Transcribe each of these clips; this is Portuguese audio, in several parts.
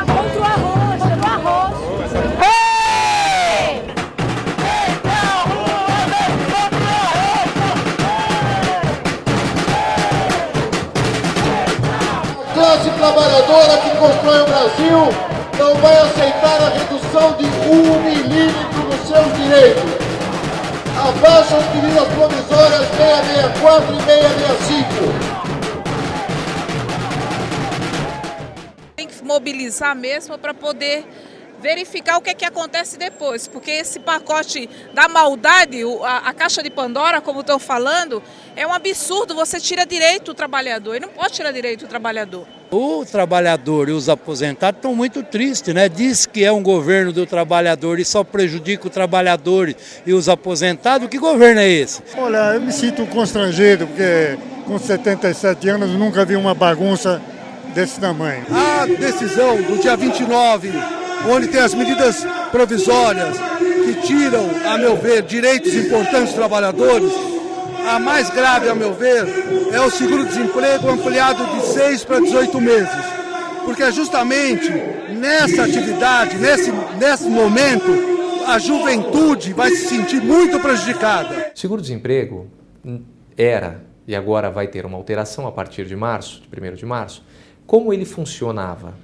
Contra o arroz, pelo arroz. A classe trabalhadora que constrói o Brasil não vai aceitar a redução de 1 milímetro nos seus direitos. Abaixam as medidas provisórias 664 e 665. Tem que mobilizar mesmo para poder verificar o que é que acontece depois, porque esse pacote da maldade, a caixa de Pandora, como estão falando, é um absurdo. Você tira direito do trabalhador, e não pode tirar direito do trabalhador. O trabalhador e os aposentados estão muito tristes, né? Diz que é um governo do trabalhador e só prejudica o trabalhador e os aposentados. Que governo é esse? Olha, eu me sinto constrangido, porque com 77 anos eu nunca vi uma bagunça desse tamanho. A decisão do dia 29, onde tem as medidas provisórias que tiram, a meu ver, direitos importantes dos trabalhadores, a mais grave, a meu ver, é o seguro-desemprego ampliado de 6 para 18 meses. Porque é justamente nessa atividade, nesse momento, a juventude vai se sentir muito prejudicada. Seguro-desemprego era, e agora vai ter uma alteração a partir de março, de 1º de março, como ele funcionava?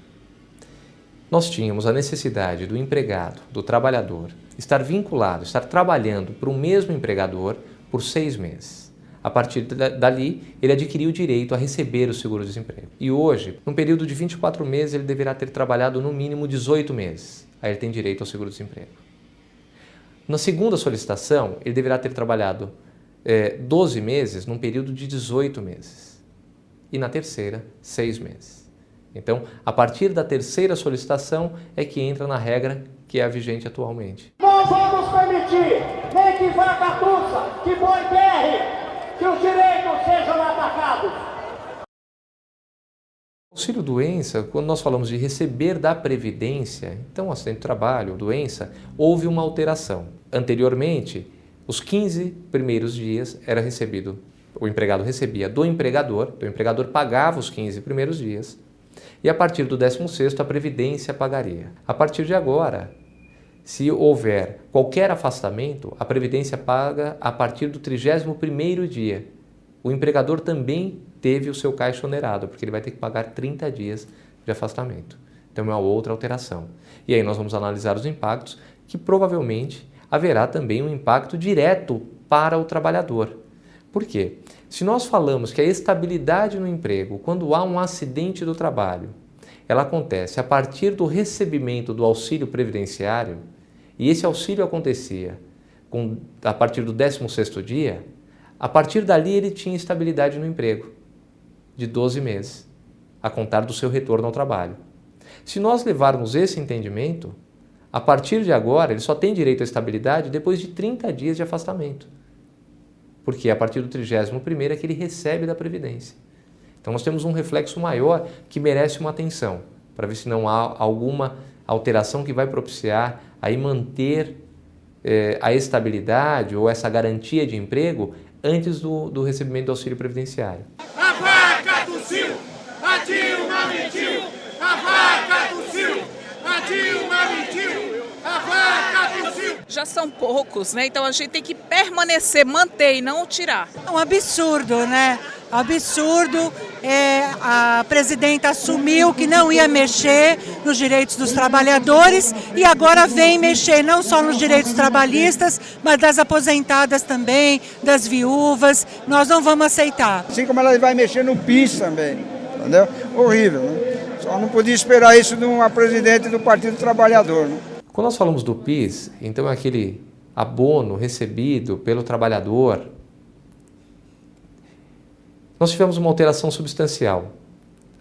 Nós tínhamos a necessidade do empregado, do trabalhador, estar vinculado, estar trabalhando para o mesmo empregador por 6 meses. A partir dali, ele adquiriu o direito a receber o seguro-desemprego. E hoje, num período de 24 meses, ele deverá ter trabalhado no mínimo 18 meses. Aí ele tem direito ao seguro-desemprego. Na segunda solicitação, ele deverá ter trabalhado 12 meses num período de 18 meses. E na terceira, 6 meses. Então, a partir da terceira solicitação é que entra na regra que é a vigente atualmente. Não vamos permitir nem que vaca tussa, que boi berre, que os direitos sejam atacados. Auxílio-doença, quando nós falamos de receber da Previdência, então acidente de trabalho, doença, houve uma alteração. Anteriormente, os 15 primeiros dias era recebido, o empregado recebia do empregador pagava os 15 primeiros dias, e a partir do 16º a Previdência pagaria. A partir de agora, se houver qualquer afastamento, a Previdência paga a partir do 31º dia. O empregador também teve o seu caixa onerado, porque ele vai ter que pagar 30 dias de afastamento. Então é uma outra alteração. E aí nós vamos analisar os impactos, que provavelmente haverá também um impacto direto para o trabalhador. Por quê? Se nós falamos que a estabilidade no emprego, quando há um acidente do trabalho, ela acontece a partir do recebimento do auxílio previdenciário, e esse auxílio acontecia a partir do 16º dia, a partir dali ele tinha estabilidade no emprego, de 12 meses, a contar do seu retorno ao trabalho. Se nós levarmos esse entendimento, a partir de agora ele só tem direito à estabilidade depois de 30 dias de afastamento. Porque a partir do 31º é que ele recebe da Previdência. Então nós temos um reflexo maior que merece uma atenção, para ver se não há alguma alteração que vai propiciar aí manter a estabilidade ou essa garantia de emprego antes do recebimento do auxílio previdenciário. A vaca tossiu, a Dilma mentiu, a vaca tossiu, a Dilma mentiu, a vaca tossiu. Já são poucos, né? Então a gente tem que permanecer, manter e não tirar. É um absurdo, né? Absurdo. A presidenta assumiu que não ia mexer nos direitos dos trabalhadores e agora vem mexer não só nos direitos trabalhistas, mas das aposentadas também, das viúvas. Nós não vamos aceitar. Assim como ela vai mexer no PIS também, entendeu? Horrível, né? Só não podia esperar isso de uma presidente do Partido Trabalhador, né? Quando nós falamos do PIS, então é aquele abono recebido pelo trabalhador. Nós tivemos uma alteração substancial.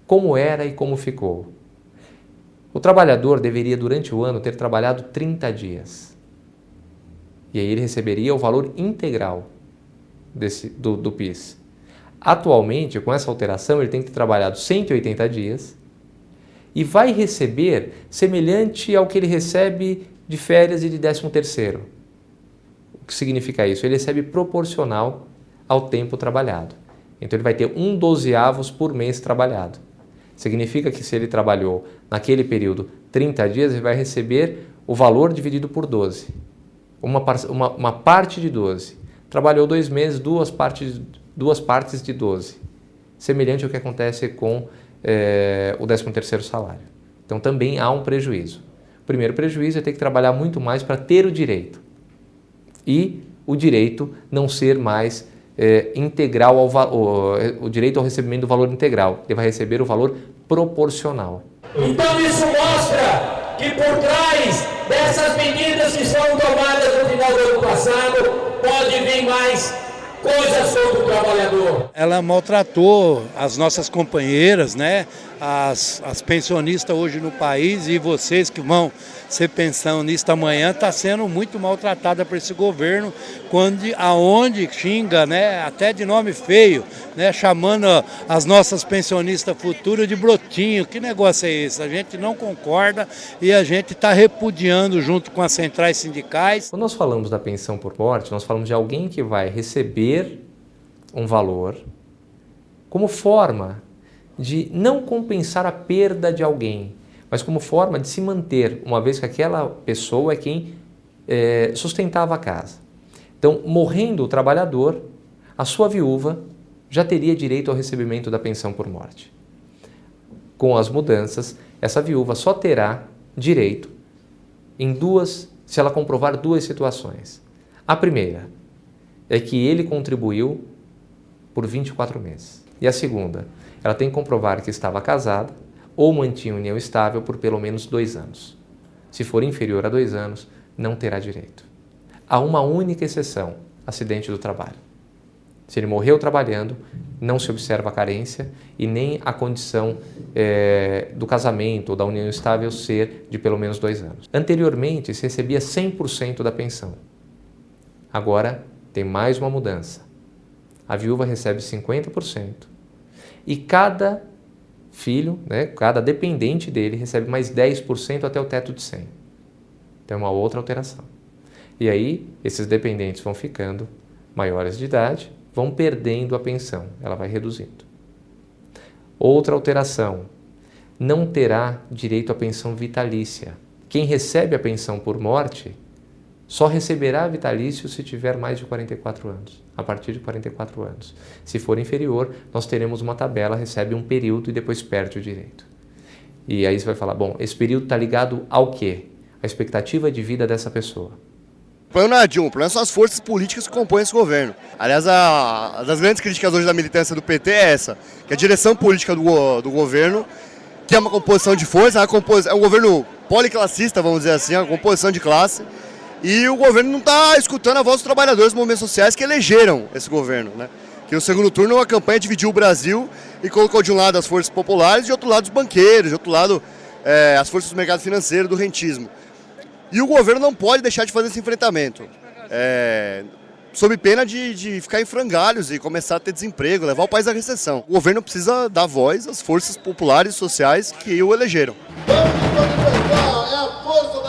Como era e como ficou? O trabalhador deveria, durante o ano, ter trabalhado 30 dias. E aí ele receberia o valor integral do PIS. Atualmente, com essa alteração, ele tem que ter trabalhado 180 dias e vai receber semelhante ao que ele recebe de férias e de 13º. O que significa isso? Ele recebe proporcional ao tempo trabalhado. Então ele vai ter 1/12 por mês trabalhado. Significa que se ele trabalhou naquele período 30 dias, ele vai receber o valor dividido por 12. Uma parte de 12. Trabalhou 2 meses, duas partes de 12. Semelhante ao que acontece com o 13º salário. Então também há um prejuízo. O primeiro prejuízo é ter que trabalhar muito mais para ter o direito. E o direito não ser mais integral o direito ao recebimento do valor integral. Ele vai receber o valor proporcional. Então isso mostra que por trás dessas medidas que foram tomadas no final do ano passado, pode vir mais coisas sobre o trabalhador. Ela maltratou as nossas companheiras, né? As pensionistas hoje no país, e vocês que vão ser pensionistas amanhã, está sendo muito maltratada por esse governo, aonde xinga, né? Até de nome feio, né? Chamando as nossas pensionistas futuras de brotinho. Que negócio é esse? A gente não concorda e a gente está repudiando junto com as centrais sindicais. Quando nós falamos da pensão por morte, nós falamos de alguém que vai receber um valor como forma de não compensar a perda de alguém, mas como forma de se manter, uma vez que aquela pessoa é quem sustentava a casa. Então, morrendo o trabalhador, a sua viúva já teria direito ao recebimento da pensão por morte. Com as mudanças, essa viúva só terá direito se ela comprovar 2 situações. A primeira é que ele contribuiu por 24 meses. E a segunda, ela tem que comprovar que estava casada ou mantinha união estável por pelo menos 2 anos. Se for inferior a 2 anos, não terá direito. Há uma única exceção, acidente do trabalho. Se ele morreu trabalhando, não se observa a carência e nem a condição do casamento ou da união estável ser de pelo menos 2 anos. Anteriormente, se recebia 100% da pensão. Agora, tem mais uma mudança. A viúva recebe 50% e cada filho, né, cada dependente dele recebe mais 10% até o teto de 100. Então é uma outra alteração. E aí, esses dependentes vão ficando maiores de idade, vão perdendo a pensão, ela vai reduzindo. Outra alteração, não terá direito à pensão vitalícia. Quem recebe a pensão por morte só receberá vitalício se tiver mais de 44 anos, a partir de 44 anos. Se for inferior, nós teremos uma tabela, recebe um período e depois perde o direito. E aí você vai falar, bom, esse período está ligado ao quê? A expectativa de vida dessa pessoa. O problema não é a Dilma, o problema são as forças políticas que compõem esse governo. Aliás, uma das grandes críticas hoje da militância do PT é essa, que a direção política do governo, que é uma composição de força, é um governo policlassista, vamos dizer assim, é uma composição de classe, e o governo não está escutando a voz dos trabalhadores dos movimentos sociais que elegeram esse governo, né? Que no segundo turno a campanha dividiu o Brasil e colocou de um lado as forças populares, de outro lado os banqueiros, de outro lado as forças do mercado financeiro, do rentismo. E o governo não pode deixar de fazer esse enfrentamento, sob pena de ficar em frangalhos e começar a ter desemprego, levar o país à recessão. O governo precisa dar voz às forças populares e sociais que o elegeram. Vamos manifestar, é a força